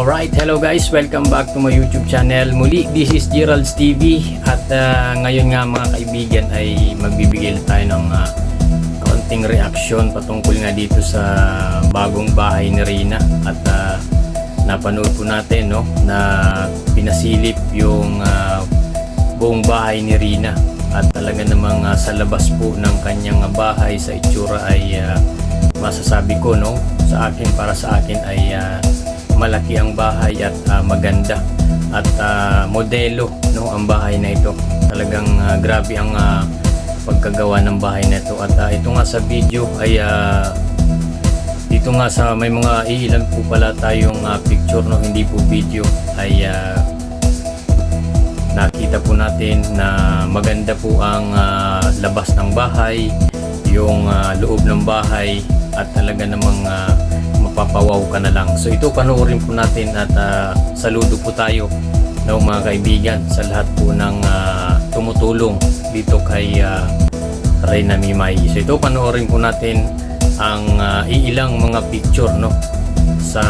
Alright, hello guys, welcome back to my YouTube channel. Muli, this is Gerald's TV at ngayon nga mga kaibigan ay magbibigay tayo ng kaunting reaksyon patungkol nga dito sa bagong bahay ni Rina. At napanood po natin na pinasilip yung buong bahay ni Rina at talaga namang sa labas po ng kanyang bahay sa itsura ay masasabi ko para sa akin ay malaki ang bahay at maganda at modelo ang bahay na ito. Talagang grabe ang pagkagawa ng bahay na ito. At ito nga sa video ay dito nga sa may mga ilan po pala tayong picture, hindi po video, ay nakita po natin na maganda po ang labas ng bahay, yung loob ng bahay, at talaga namang mapapawaw ka na lang. So ito panoorin po natin at saludo po tayo mga kaibigan sa lahat po ng tumutulong dito kay Rina Mimay. So ito panoorin po natin ang iilang mga picture sa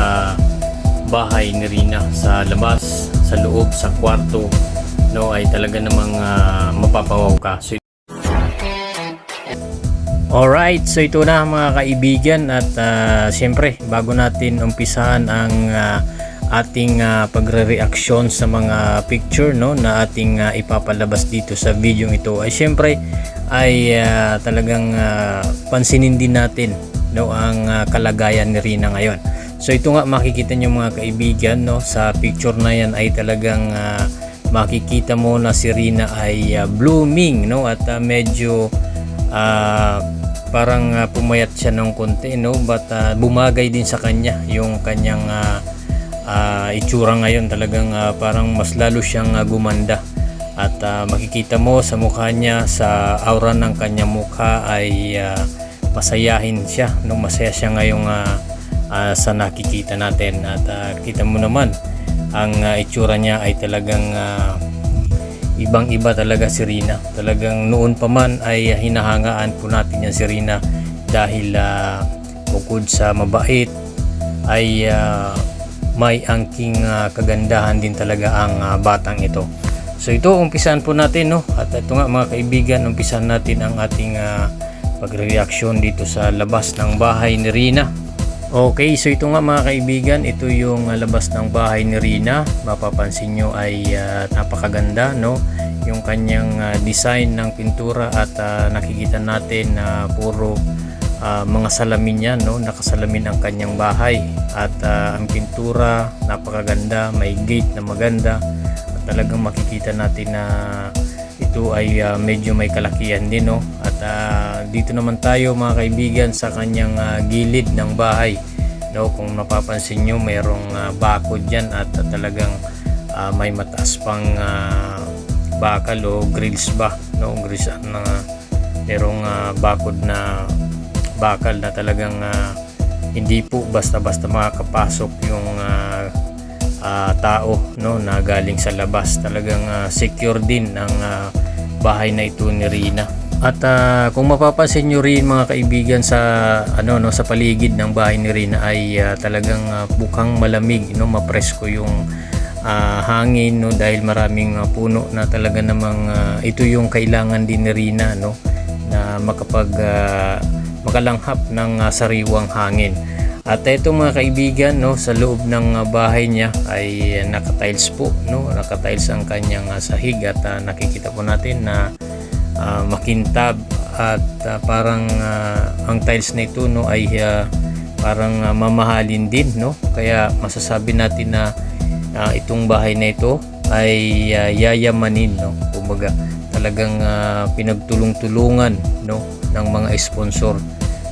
bahay ni Rina, sa labas, sa loob, sa kwarto, ay talaga namang mapapawaw ka. So alright, so ito na mga kaibigan at siyempre bago natin umpisahan ang ating pagre-reaction sa mga picture na ating ipapalabas dito sa video ito, ay siyempre ay talagang pansinin din natin ang kalagayan ni Rina ngayon. So ito nga makikita nyo mga kaibigan sa picture na yan ay talagang makikita mo na si Rina ay blooming at medyo parang pumayat siya ng konti but bumagay din sa kanya yung kanyang itsura ngayon. Talagang parang mas lalo siyang gumanda at makikita mo sa mukha niya, sa aura ng kanyang mukha ay masayahin siya masaya siya ngayong sa nakikita natin. At kita mo naman ang itsura niya ay talagang ibang iba talaga si Rina. Talagang noon pa man ay hinahangaan po natin yan si Rina dahil bukod sa mabait ay may angking kagandahan din talaga ang batang ito. So ito umpisahan po natin at ito nga mga kaibigan, umpisahan natin ang ating pagre-reaction dito sa labas ng bahay ni Rina. Okay, so ito nga mga kaibigan, ito yung labas ng bahay ni Rina. Mapapansin nyo ay napakaganda yung kanyang design ng pintura at nakikita natin na puro mga salamin yan nakasalamin ang kanyang bahay at ang pintura napakaganda, may gate na maganda at talagang makikita natin na ito ay medyo may kalakihan din at dito naman tayo mga kaibigan sa kanyang gilid ng bahay. Kung napapansin nyo mayroong bakod dyan at talagang may mataas pang bakal o grills ba grills na merong bakod na bakal na talagang hindi po basta-basta makakapasok yung tao na galing sa labas. Talagang secure din ang bahay na ito ni Rina. At kung mapapansin nyo rin mga kaibigan sa sa paligid ng bahay ni Rina ay talagang mukhang malamig mapresko yung hangin dahil maraming puno na talaga namang ito yung kailangan din ni Rina na makalanghap ng sariwang hangin. At ito mga kaibigan sa loob ng bahay niya ay naka-tiles po naka-tiles ang kanyang sahig at nakikita po natin na makintab at parang ang tiles na ito ay parang mamahalin din kaya masasabi natin na itong bahay na ito ay yayamanin kumbaga talagang pinagtulong-tulungan ng mga sponsor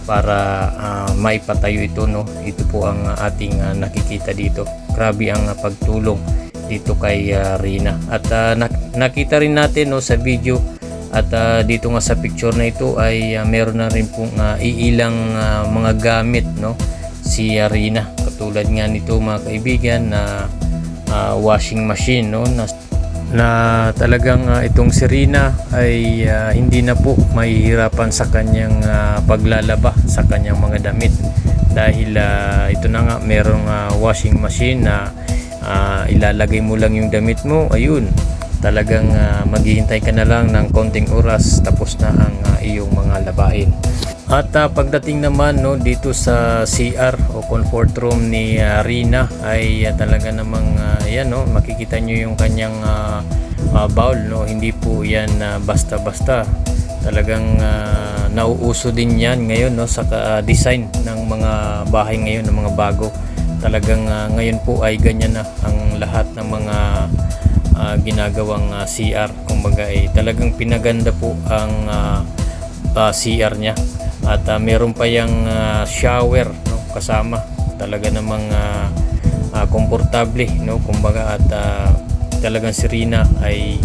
para maipatayo ito ito po ang ating nakikita dito. Grabe ang pagtulong dito kay Rina at nakita rin natin sa video at dito nga sa picture na ito ay meron na rin pong iilang mga gamit si Rina, katulad nga nito mga kaibigan na washing machine na talagang itong si Rina ay hindi na po mahihirapan sa kanyang paglalaba sa kanyang mga damit dahil ito na nga merong washing machine na ilalagay mo lang yung damit mo, ayun, talagang maghihintay ka na lang ng konting oras, tapos na ang iyong mga labahin. At pagdating naman dito sa CR o comfort room ni Rina ay talaga namang yan, makikita nyo yung kanyang bowl, hindi po yan basta-basta. Talagang nauuso din yan ngayon sa design ng mga bahay ngayon, ng mga bago. Talagang ngayon po ay ganyan na ang lahat ng mga ginagawang CR. Kumbaga talagang pinaganda po ang CR niya. At meron pa yung shower kasama. Talaga namang komportable, kumbaga. At talagang si Rina ay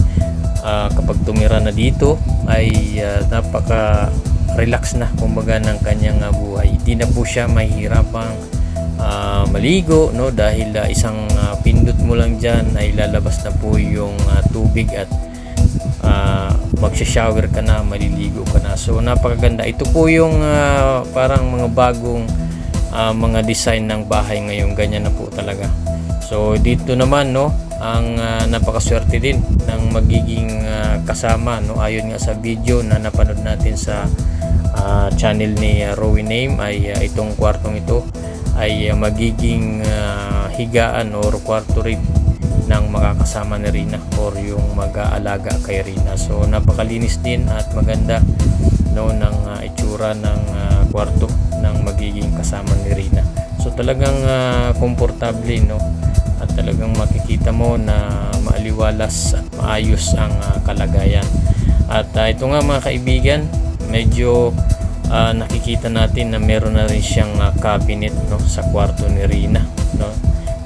kapag tumira na dito ay napaka relax na, kumbaga, ng kanyang buhay. Hindi na po siya mahihirapang maligo, dahil isang pindot mo lang dyan ay lalabas na po yung tubig at magsha-shower ka na, maliligo ka na. So napakaganda. Ito po yung parang mga bagong mga design ng bahay ngayon. Ganyan na po talaga. So dito naman ang napakaswerte din ng magiging kasama, ayon nga sa video na napanood natin sa channel ni Rowie Name, ay itong kwartong ito ay magiging higaan or kwarto rin ng makakasama ni Rina or yung mag-aalaga kay Rina. So napakalinis din at maganda ng itsura ng kwarto ng magiging kasama ni Rina. So talagang komportable, at talagang makikita mo na maaliwalas at maayos ang kalagayan. At ito nga mga kaibigan, medyo nakikita natin na meron na rin siyang cabinet sa kwarto ni Rina,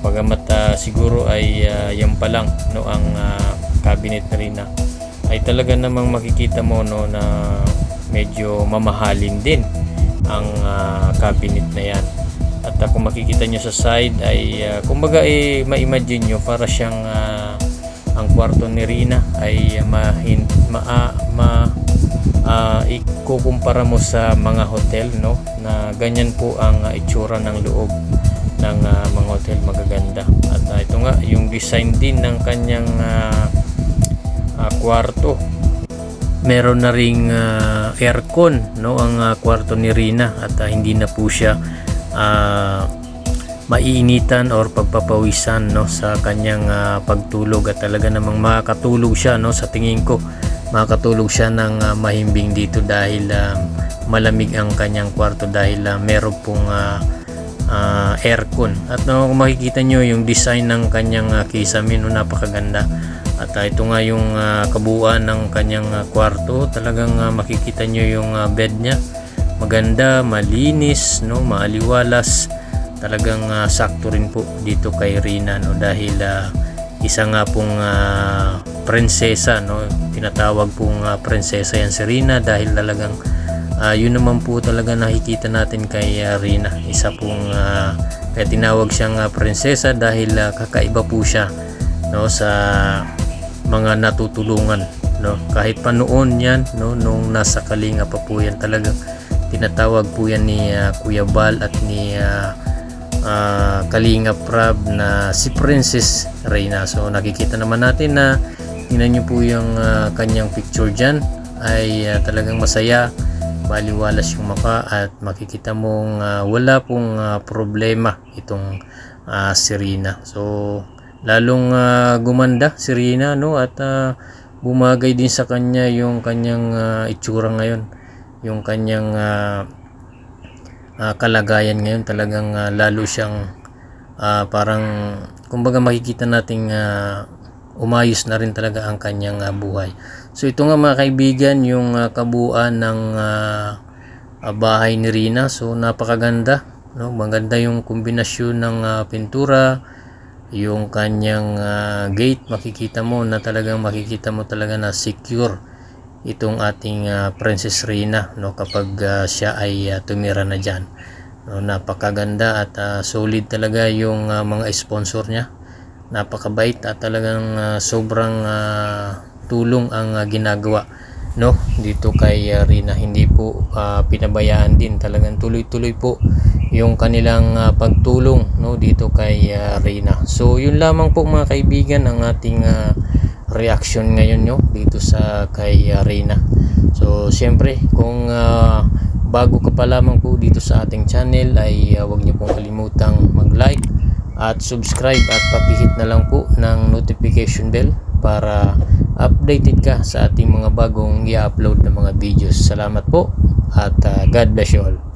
Bagamat siguro ay yan pa lang ang cabinet ni Rina, ay talaga namang makikita mo na medyo mamahalin din ang cabinet na yan. At kung makikita nyo sa side ay kumbaga ma-imagine nyo para siyang ang kwarto ni Rina ay ikukumpara mo sa mga hotel, na ganyan po ang itsura ng loob ng mga hotel, magaganda. At ito nga yung design din ng kanyang kwarto. Meron na ring aircon ang kwarto ni Rina, at hindi na po siya maiinitan or pagpapawisan sa kanyang pagtulog. At talaga namang makakatulog siya, sa tingin ko makakatulog siya ng mahimbing dito dahil malamig ang kanyang kwarto dahil meron pong aircon. At kung makikita nyo yung design ng kanyang kisame, napakaganda. At ito nga yung kabuuan ng kanyang kwarto. Talagang makikita nyo yung bed niya, maganda, malinis, maaliwalas. Talagang sakto rin po dito kay Rina, dahil isa nga pong prinsesa, tinatawag pong prinsesa yan si Rina, dahil talagang yun naman po talaga nakikita natin kay Rina. Isa pong kaya tinawag siyang prinsesa dahil kakaiba po siya sa mga natutulungan, kahit pa noon yan, nung nasa Kalinga pa po yan, talagang tinatawag po yan ni Kuya Bal at ni Kalinga Prab na si Princess Rina. So nakikita naman natin na, tingnan nyo po yung kanyang picture dyan, ay talagang masaya, maliwalas yung mukha, at makikita mong wala pong problema itong si Rina. So lalong gumanda si Rina, at bumagay din sa kanya yung kanyang itsura ngayon, yung kanyang kalagayan ngayon. Talagang lalo siyang parang kumbaga makikita nating umayos na rin talaga ang kanyang buhay. So ito nga mga kaibigan yung kabuuan ng bahay ni Rina. So napakaganda, maganda yung kombinasyon ng pintura, yung kanyang gate. Makikita mo na talaga na secure itong ating Princess Rina, kapag siya ay tumira na dyan. Napakaganda at solid talaga yung mga sponsor niya. Napakabait at talagang sobrang tulong ang ginagawa dito kay Rina. Hindi po pinabayaan din, talagang tuloy-tuloy po yung kanilang pagtulong, no, dito kay Reyna. So yun lamang po mga kaibigan ang ating reaction ngayon, no, dito sa kay Reyna. So siyempre kung bago ka pa lamang po dito sa ating channel ay huwag niyo pong kalimutang mag-like at subscribe at paki-hit na lang po ng notification bell para updated ka sa ating mga bagong i-upload na mga videos. Salamat po at God bless you all.